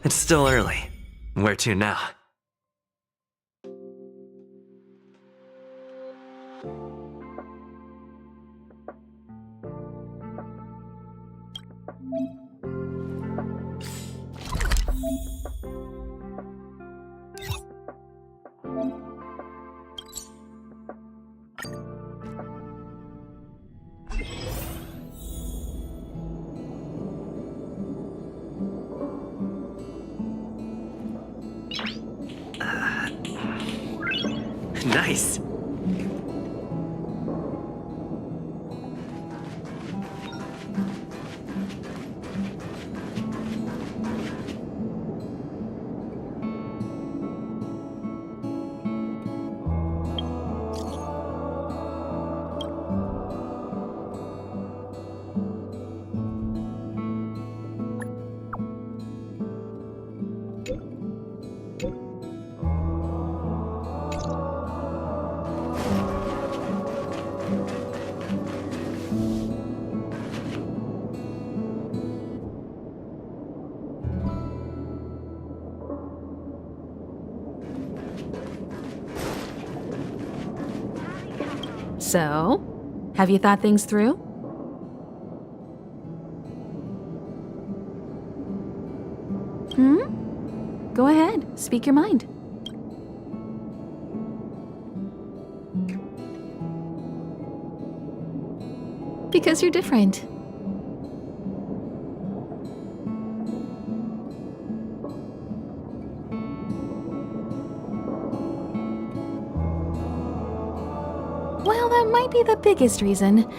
It's still early. Where to now? Nice. So, have you thought things through? Go ahead, speak your mind. Because you're different. Well, that might be the biggest reason.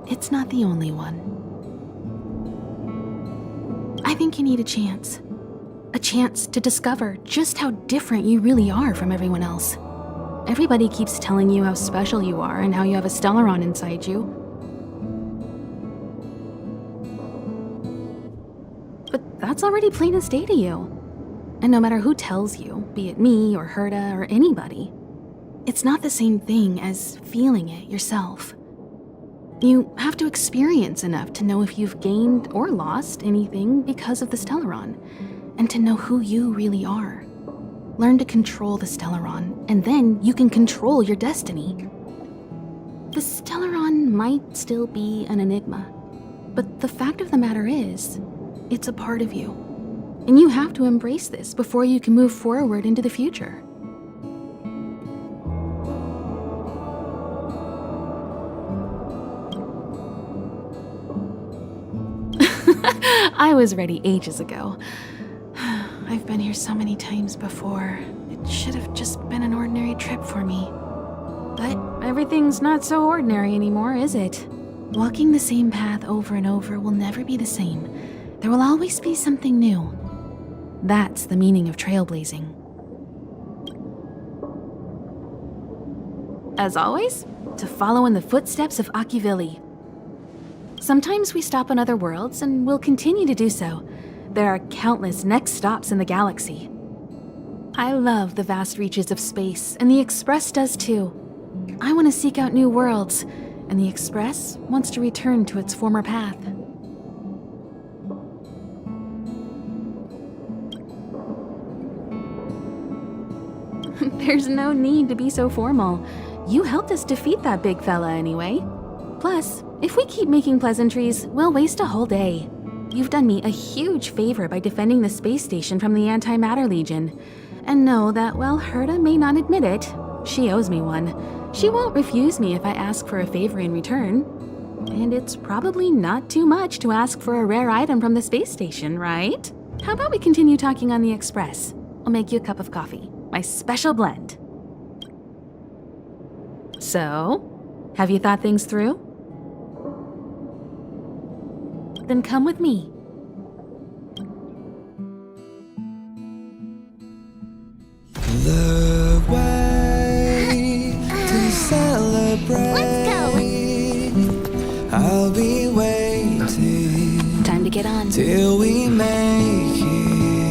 It's not the only one. I think you need a chance. A chance to discover just how different you really are from everyone else. Everybody keeps telling you how special you are and how you have a Stellaron inside you. But that's already plain as day to you. And no matter who tells you, be it me or Herta or anybody, it's not the same thing as feeling it yourself. You have to experience enough to know if you've gained or lost anything because of the Stellaron, and to know who you really are. Learn to control the Stellaron, and then you can control your destiny. The Stellaron might still be an enigma, but the fact of the matter is, it's a part of you. And you have to embrace this before you can move forward into the future. I was ready ages ago. I've been here so many times before. It should have just been an ordinary trip for me. But everything's not so ordinary anymore, is it? Walking the same path over and over will never be the same. There will always be something new. That's the meaning of trailblazing. As always, to follow in the footsteps of Akivili. Sometimes we stop on other worlds, and we'll continue to do so. There are countless next stops in the galaxy. I love the vast reaches of space, and the Express does too. I want to seek out new worlds, and the Express wants to return to its former path. There's no need to be so formal. You helped us defeat that big fella anyway. Plus, if we keep making pleasantries, we'll waste a whole day. You've done me a huge favor by defending the space station from the Antimatter Legion. And know that while Herta may not admit it, she owes me one. She won't refuse me if I ask for a favor in return. And it's probably not too much to ask for a rare item from the space station, right? How about we continue talking on the Express? I'll make you a cup of coffee, my special blend. So, have you thought things through? Then come with me. The way to celebrate. Let's go. I'll be waiting. Time to get on. Till we make it.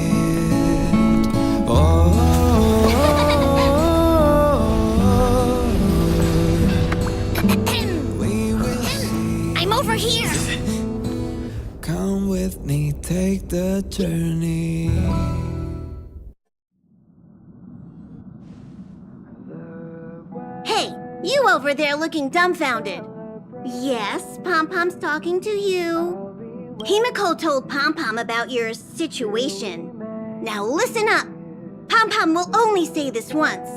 Oh. We will see. I'm over here. Come with me, take the journey. You over there looking dumbfounded. Yes, Pom-Pom's talking to you. Himiko told Pom-Pom about your situation. Now listen up. Pom-Pom will only say this once.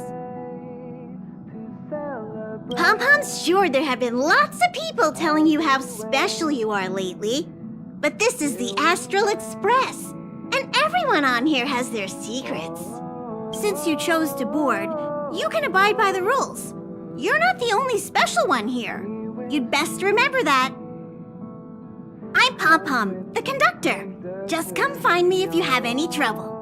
Pom-Pom's sure there have been lots of people telling you how special you are lately. But this is the Astral Express, and everyone on here has their secrets. Since you chose to board, you can abide by the rules. You're not the only special one here. You'd best remember that. I'm Pom-Pom, the conductor. Just come find me if you have any trouble.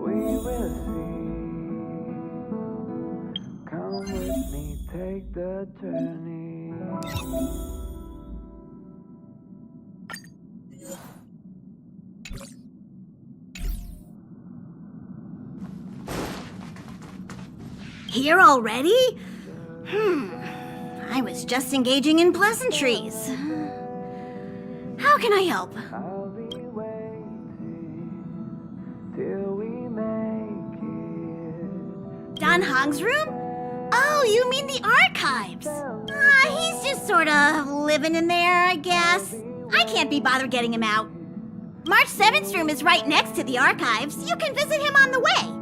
We will see. Come with me, take the journey. Here already? I was just engaging in pleasantries. How can I help? I'll be waiting till we make it. Don Hong's room? Oh, you mean the archives? He's just sorta living in there, I guess. I can't be bothered getting him out. March 7th's room is right next to the archives. You can visit him on the way.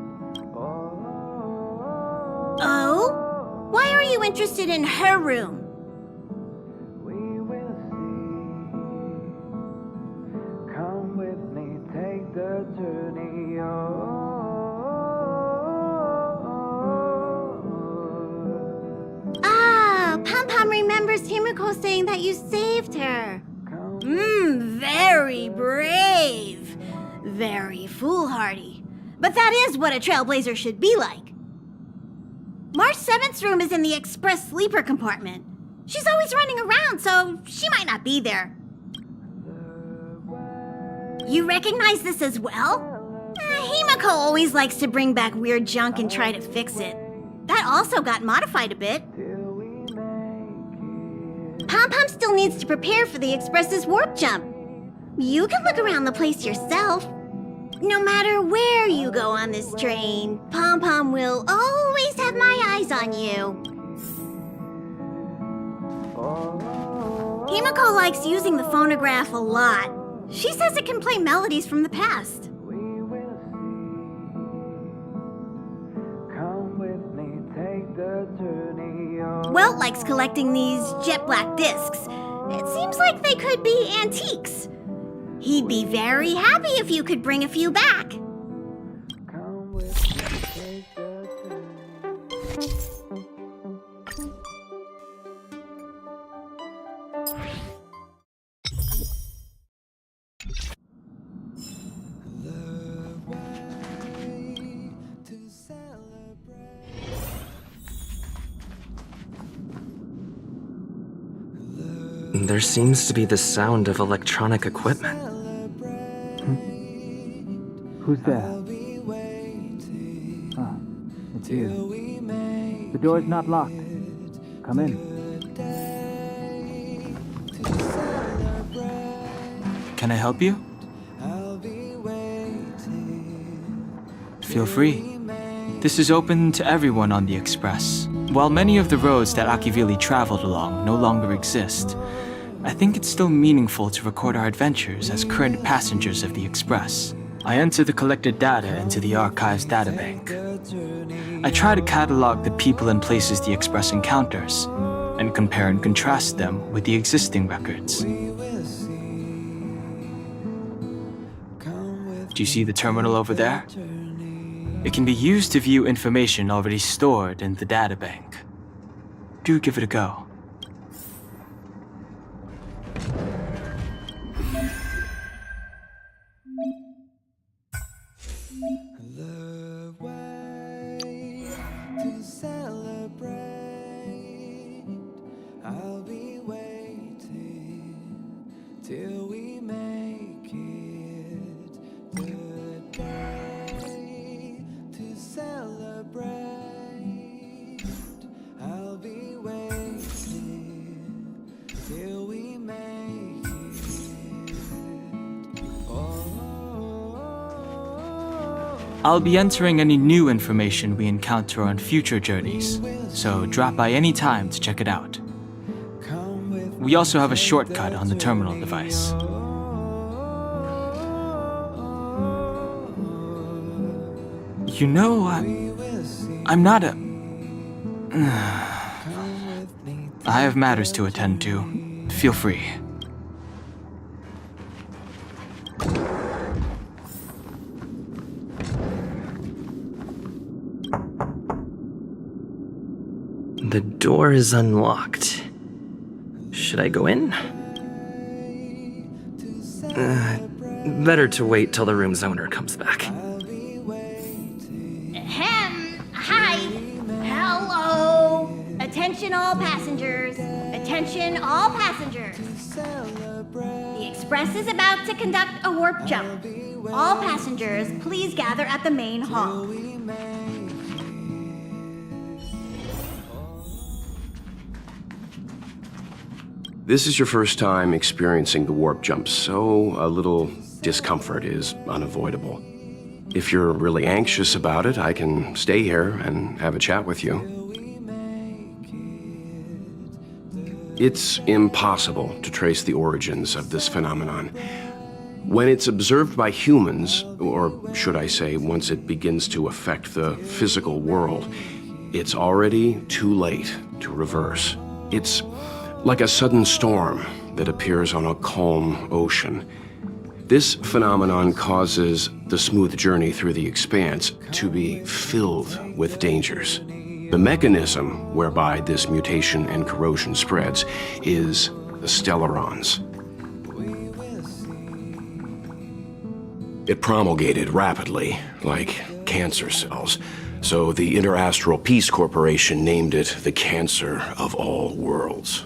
Oh? Why are you interested in her room? We will see. Come with me, take the journey. Pom-Pom remembers Himiko saying that you saved her. Very brave. Very foolhardy. But that is what a trailblazer should be like. March 7th's room is in the express sleeper compartment. She's always running around, so she might not be there. You recognize this as well? Himiko always likes to bring back weird junk and try to fix it. That also got modified a bit. Pom-Pom still needs to prepare for the Express's warp jump. You can look around the place yourself. No matter where you go on this train, Pom-Pom will always have my eyes on you. Himiko likes using the phonograph a lot. She says it can play melodies from the past. We will see. Come with me, take the journey. Welt likes collecting these jet black discs. It seems like they could be antiques. He'd be very happy if you could bring a few back. Come with me, take the There seems to be the sound of electronic equipment. Who's there? It's you. The door's not locked. Come in. Can I help you? Feel free. This is open to everyone on the Express. While many of the roads that Akivili traveled along no longer exist, I think it's still meaningful to record our adventures as current passengers of the Express. I enter the collected data into the archives databank. I try to catalog the people and places the Express encounters, and compare and contrast them with the existing records. Do you see the terminal over there? It can be used to view information already stored in the databank. Do give it a go. The way to celebrate. I'll be waiting till we make it. The day to celebrate. I'll be waiting. I'll be entering any new information we encounter on future journeys, so drop by any time to check it out. We also have a shortcut on the terminal device. You know, I'm not a... I have matters to attend to. Feel free. The door is unlocked. Should I go in? Better to wait till the room's owner comes back. Hi. Hello. Attention all passengers. Attention all passengers. The Express is about to conduct a warp jump. All passengers, please gather at the main hall. This is your first time experiencing the warp jump, so a little discomfort is unavoidable. If you're really anxious about it, I can stay here and have a chat with you. It's impossible to trace the origins of this phenomenon. When it's observed by humans, or should I say, once it begins to affect the physical world, it's already too late to reverse. It's like a sudden storm that appears on a calm ocean. This phenomenon causes the smooth journey through the expanse to be filled with dangers. The mechanism whereby this mutation and corrosion spreads is the stellarons. It promulgated rapidly, like cancer cells, so the Interastral Peace Corporation named it the cancer of all worlds.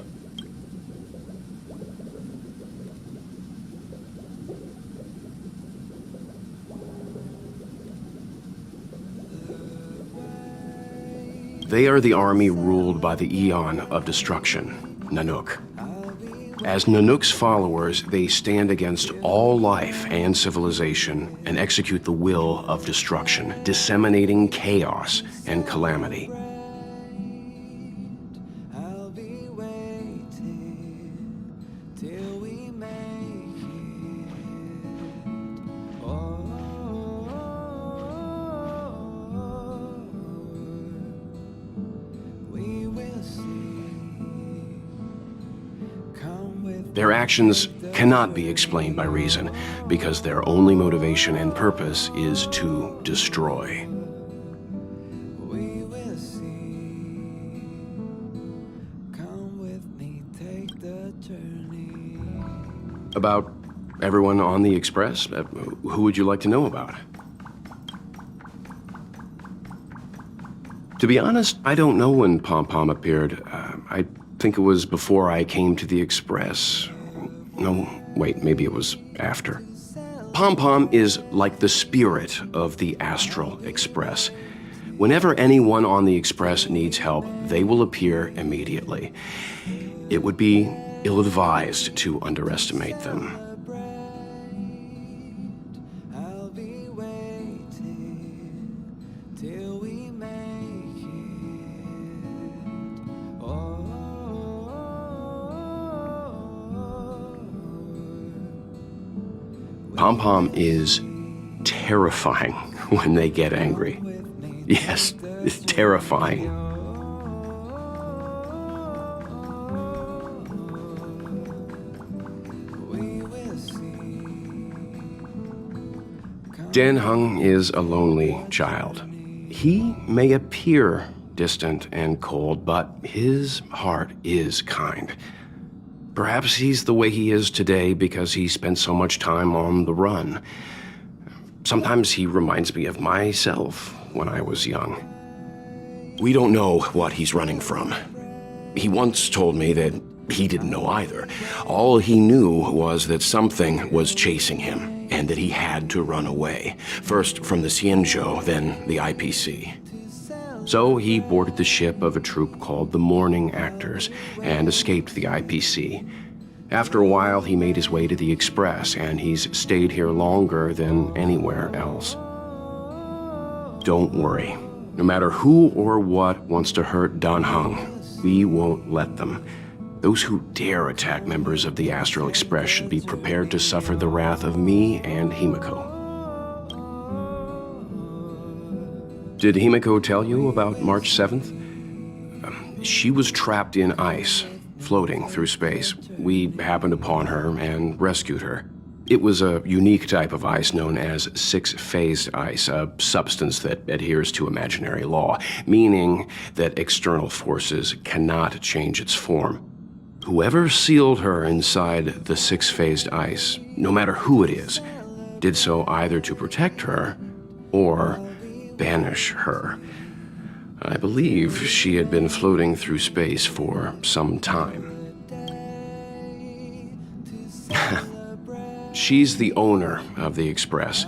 They are the army ruled by the Eon of Destruction, Nanook. As Nanook's followers, they stand against all life and civilization and execute the will of destruction, disseminating chaos and calamity. Their actions cannot be explained by reason, because their only motivation and purpose is to destroy. About everyone on the Express? Who would you like to know about? To be honest, I don't know when Pom Pom appeared. I think it was before I came to the Express. No, wait, maybe it was after. Pom Pom is like the spirit of the Astral Express. Whenever anyone on the Express needs help, they will appear immediately. It would be ill-advised to underestimate them. Pom Pom is terrifying when they get angry. Yes, it's terrifying. Dan Heng is a lonely child. He may appear distant and cold, but his heart is kind. Perhaps he's the way he is today because he spent so much time on the run. Sometimes he reminds me of myself when I was young. We don't know what he's running from. He once told me that he didn't know either. All he knew was that something was chasing him and that he had to run away. First from the Cienjo, then the IPC. So he boarded the ship of a troupe called the Morning Actors and escaped the IPC. After a while, he made his way to the Express, and he's stayed here longer than anywhere else. Don't worry. No matter who or what wants to hurt Dan Heng, we won't let them. Those who dare attack members of the Astral Express should be prepared to suffer the wrath of me and Himiko. Did Himiko tell you about March 7th? She was trapped in ice, floating through space. We happened upon her and rescued her. It was a unique type of ice known as six-phased ice, a substance that adheres to imaginary law, meaning that external forces cannot change its form. Whoever sealed her inside the six-phased ice, no matter who it is, did so either to protect her or banish her. I believe she had been floating through space for some time. She's the owner of the Express.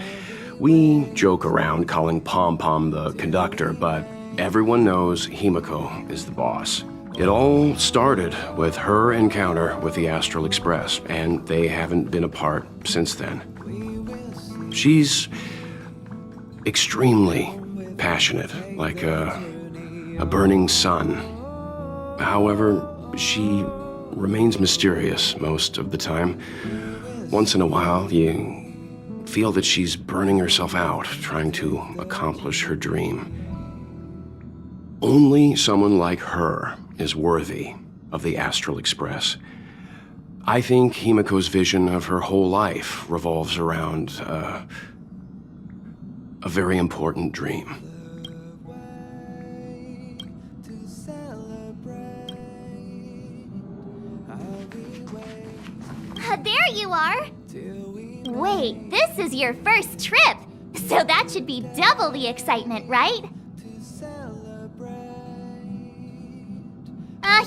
We joke around calling Pom Pom the conductor, but everyone knows Himiko is the boss. It all started with her encounter with the Astral Express, and they haven't been apart since then. She's extremely passionate, like a burning sun. However, she remains mysterious most of the time. Once in a while, you feel that she's burning herself out, trying to accomplish her dream. Only someone like her is worthy of the Astral Express. I think Himiko's vision of her whole life revolves around a very important dream. There you are! Wait, this is your first trip, so that should be double the excitement, right?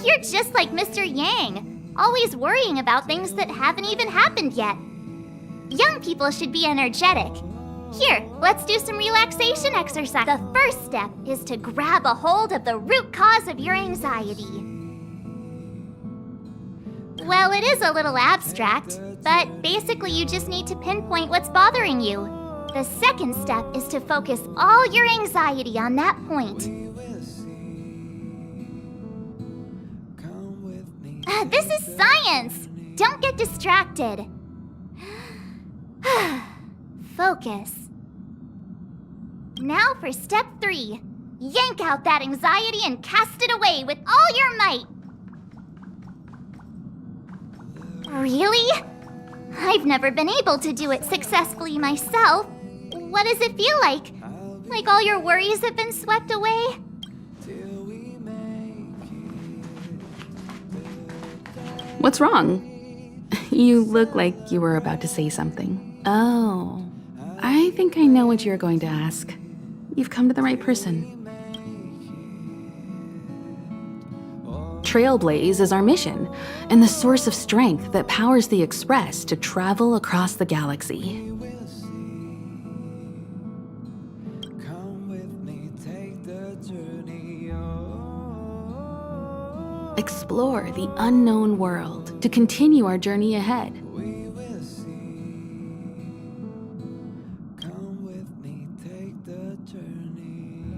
You're just like Mr. Yang, always worrying about things that haven't even happened yet. Young people should be energetic. Here, let's do some relaxation exercise. The first step is to grab a hold of the root cause of your anxiety. Well, it is a little abstract, but basically you just need to pinpoint what's bothering you. The second step is to focus all your anxiety on that point. This is science! Don't get distracted. Focus. Now for step 3. Yank out that anxiety and cast it away with all your might. Really? I've never been able to do it successfully myself. What does it feel like? Like all your worries have been swept away? What's wrong? You look like you were about to say something. Oh, I think I know what you're going to ask. You've come to the right person. Trailblaze is our mission, and the source of strength that powers the Express to travel across the galaxy. Explore the unknown world to continue our journey ahead.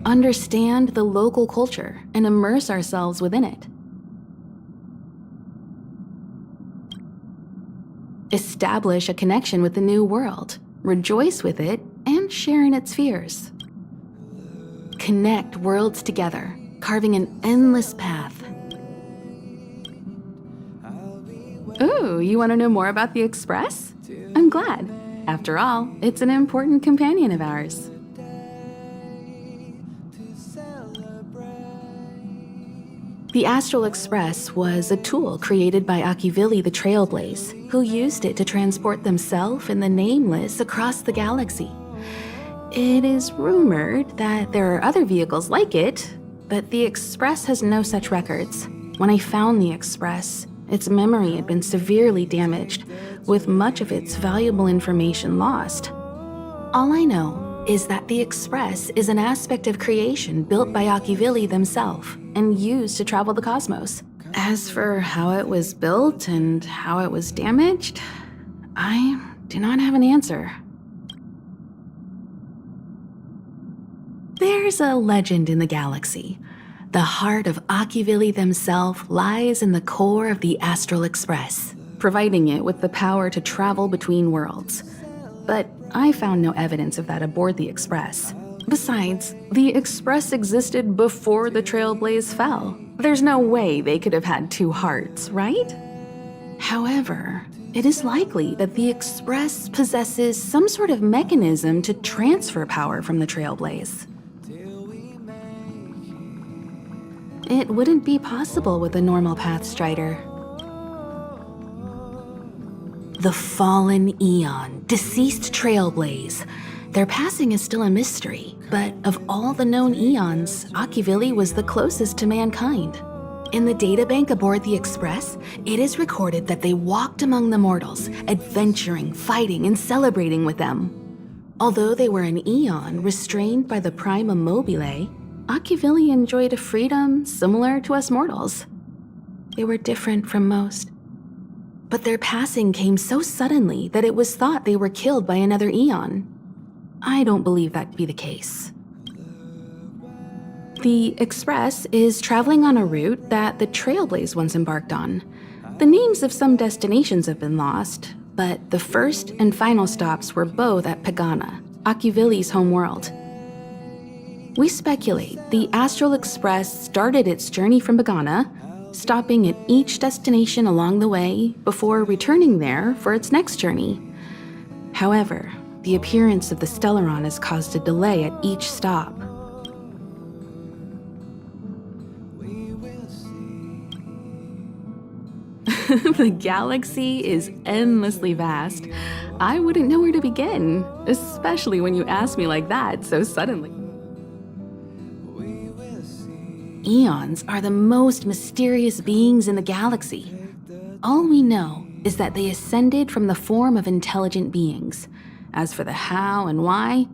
Understand the local culture and immerse ourselves within it. Establish a connection with the new world, rejoice with it, and share in its fears. Connect worlds together, carving an endless path. Ooh, you want to know more about the Express? I'm glad. After all, it's an important companion of ours. The Astral Express was a tool created by Akivili the Trailblaze, who used it to transport themselves and the Nameless across the galaxy. It is rumored that there are other vehicles like it, but the Express has no such records. When I found the Express, its memory had been severely damaged, with much of its valuable information lost. All I know is that the Express is an aspect of creation built by Akivili themselves and used to travel the cosmos. As for how it was built and how it was damaged, I do not have an answer. There's a legend in the galaxy. The heart of Akivili themselves lies in the core of the Astral Express, providing it with the power to travel between worlds. But I found no evidence of that aboard the Express. Besides, the Express existed before the Trailblaze fell. There's no way they could have had two hearts, right? However, it is likely that the Express possesses some sort of mechanism to transfer power from the Trailblaze. It wouldn't be possible with a normal Path Strider. The fallen Eon, deceased Trailblaze. Their passing is still a mystery, but of all the known Eons, Akivili was the closest to mankind. In the databank aboard the Express, it is recorded that they walked among the mortals, adventuring, fighting, and celebrating with them. Although they were an Eon restrained by the Prima Mobile, Akivili enjoyed a freedom similar to us mortals. They were different from most. But their passing came so suddenly that it was thought they were killed by another Eon. I don't believe that to be the case. The Express is traveling on a route that the Trailblaze once embarked on. The names of some destinations have been lost, but the first and final stops were both at Pagana, Akivili's homeworld. We speculate the Astral Express started its journey from Pagana, stopping at each destination along the way before returning there for its next journey. However, the appearance of the Stellaron has caused a delay at each stop. The galaxy is endlessly vast. I wouldn't know where to begin, especially when you ask me like that so suddenly. Eons are the most mysterious beings in the galaxy. All we know is that they ascended from the form of intelligent beings. As for the how and why,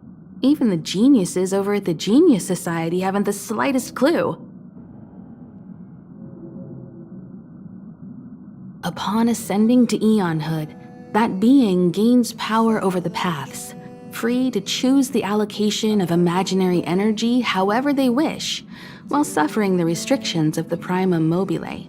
even the geniuses over at the Genius Society haven't the slightest clue. Upon ascending to Eonhood, that being gains power over the paths, free to choose the allocation of imaginary energy however they wish, while suffering the restrictions of the Prima Mobile.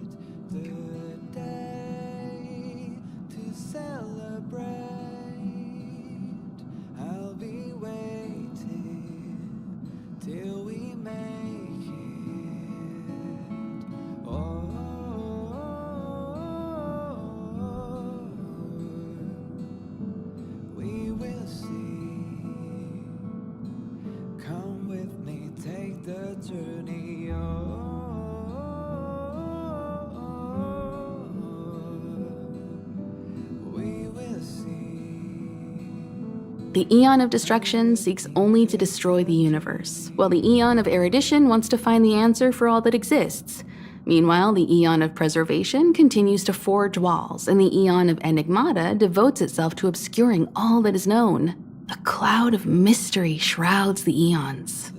The Eon of Destruction seeks only to destroy the universe, while the Eon of Erudition wants to find the answer for all that exists. Meanwhile, the Eon of Preservation continues to forge walls, and the Eon of Enigmata devotes itself to obscuring all that is known. A cloud of mystery shrouds the Eons.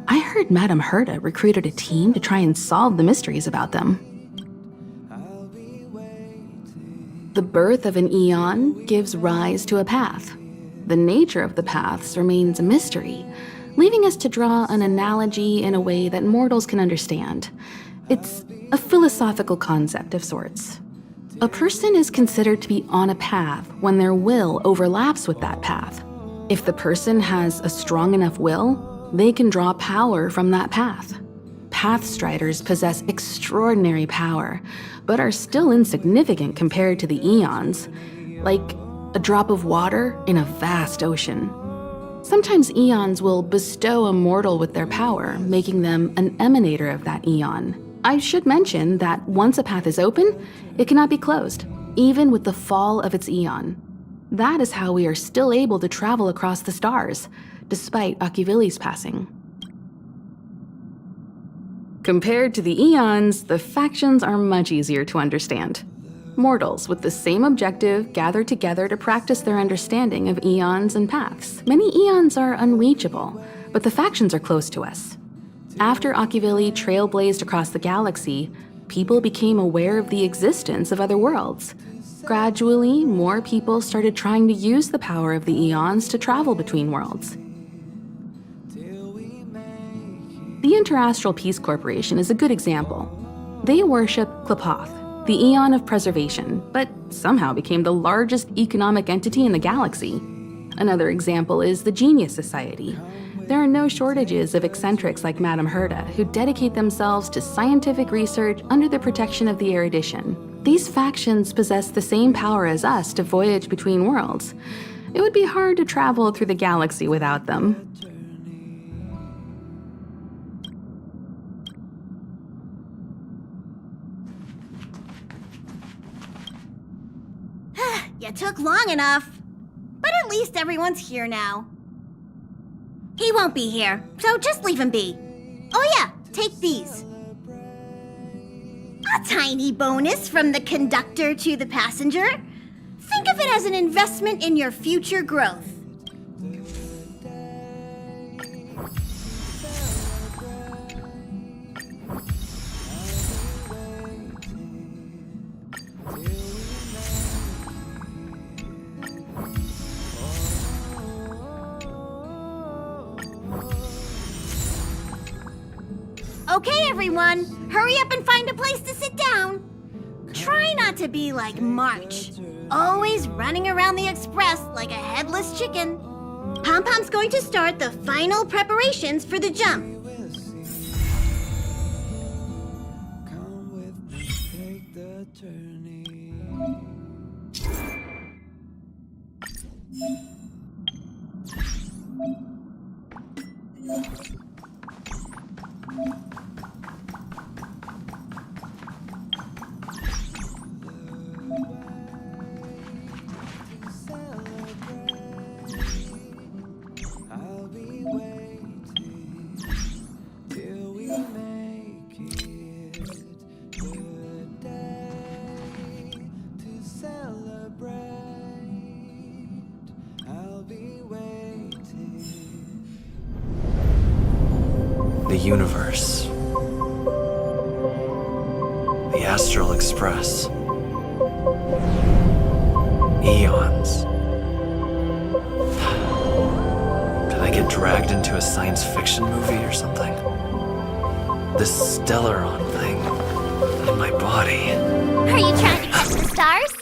I heard Madame Herta recruited a team to try and solve the mysteries about them. The birth of an Eon gives rise to a path. The nature of the paths remains a mystery, leaving us to draw an analogy in a way that mortals can understand. It's a philosophical concept of sorts. A person is considered to be on a path when their will overlaps with that path. If the person has a strong enough will, they can draw power from that path. Path Striders possess extraordinary power, but are still insignificant compared to the Eons, like a drop of water in a vast ocean. Sometimes Eons will bestow a mortal with their power, making them an emanator of that Eon. I should mention that once a path is open, it cannot be closed, even with the fall of its Eon. That is how we are still able to travel across the stars, despite Akivili's passing. Compared to the Eons, the factions are much easier to understand. Mortals with the same objective gather together to practice their understanding of Eons and paths. Many Eons are unreachable, but the factions are close to us. After Akivili trailblazed across the galaxy, people became aware of the existence of other worlds. Gradually, more people started trying to use the power of the Eons to travel between worlds. The Interastral Peace Corporation is a good example. They worship Klapoth, the Aeon of Preservation, but somehow became the largest economic entity in the galaxy. Another example is the Genius Society. There are no shortages of eccentrics like Madame Herda who dedicate themselves to scientific research under the protection of the erudition. These factions possess the same power as us to voyage between worlds. It would be hard to travel through the galaxy without them. You took long enough. But at least everyone's here now. He won't be here, so just leave him be. Oh yeah, take these. A tiny bonus from the conductor to the passenger. Think of it as an investment in your future growth. Okay, everyone, hurry up and find a place to sit down. Try not to be like March, always running around the express like a headless chicken. Pom-Pom's going to start the final preparations for the jump. Come with me, take the journey. I'll be waiting till we make it the day to celebrate. I'll be waiting. The universe. The Astral Express. Eons. Did I get dragged into a science fiction movie or something? This Stellaron thing in my body. Are you trying to catch the stars?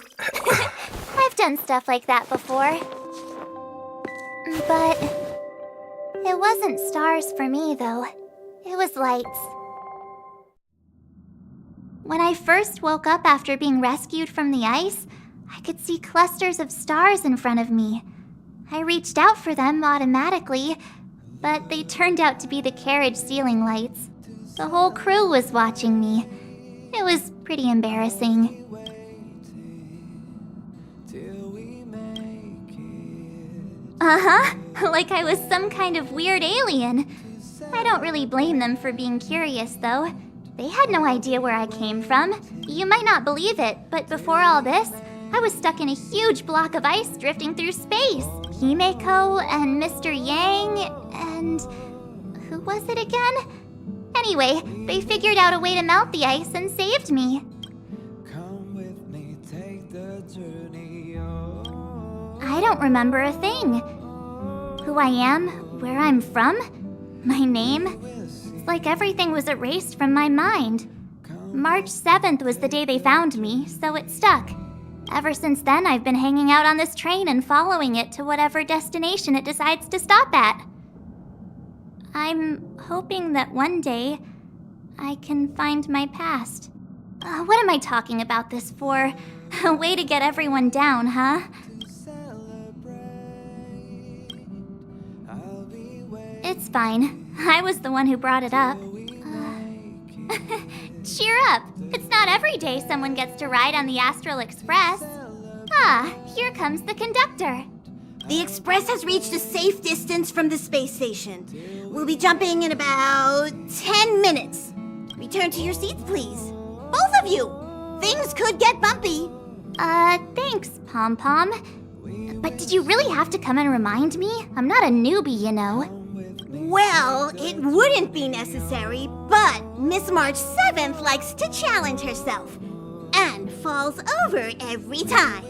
I've done stuff like that before. But it wasn't stars for me, though. It was lights. When I first woke up after being rescued from the ice, I could see clusters of stars in front of me. I reached out for them automatically, but they turned out to be the carriage ceiling lights. The whole crew was watching me. It was pretty embarrassing. Uh-huh, like I was some kind of weird alien. I don't really blame them for being curious, though. They had no idea where I came from. You might not believe it, but before all this, I was stuck in a huge block of ice drifting through space. Himeko and Mr. Yang and... who was it again? Anyway, they figured out a way to melt the ice and saved me. Come with me, take the journey. I don't remember a thing. Who I am, where I'm from, my name. It's like everything was erased from my mind. March 7th was the day they found me, so it stuck. Ever since then, I've been hanging out on this train and following it to whatever destination it decides to stop at. I'm hoping that one day I can find my past. What am I talking about this for? A way to get everyone down, huh? It's fine. I was the one who brought it up. Cheer up! It's not every day someone gets to ride on the Astral Express. Ah, here comes the conductor. The Express has reached a safe distance from the space station. We'll be jumping in about 10 minutes. Return to your seats, please. Both of you! Things could get bumpy. Thanks, Pom-Pom. But did you really have to come and remind me? I'm not a newbie, you know. Well, it wouldn't be necessary, but Miss March 7th likes to challenge herself. And falls over every time.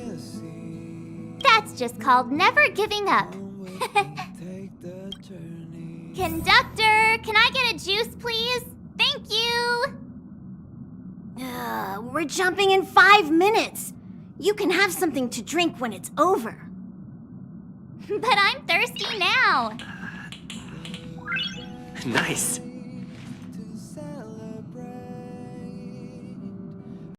That's just called never giving up. Conductor, can I get a juice, please? we're jumping in 5 minutes. You can have something to drink when it's over. But I'm thirsty now. Nice.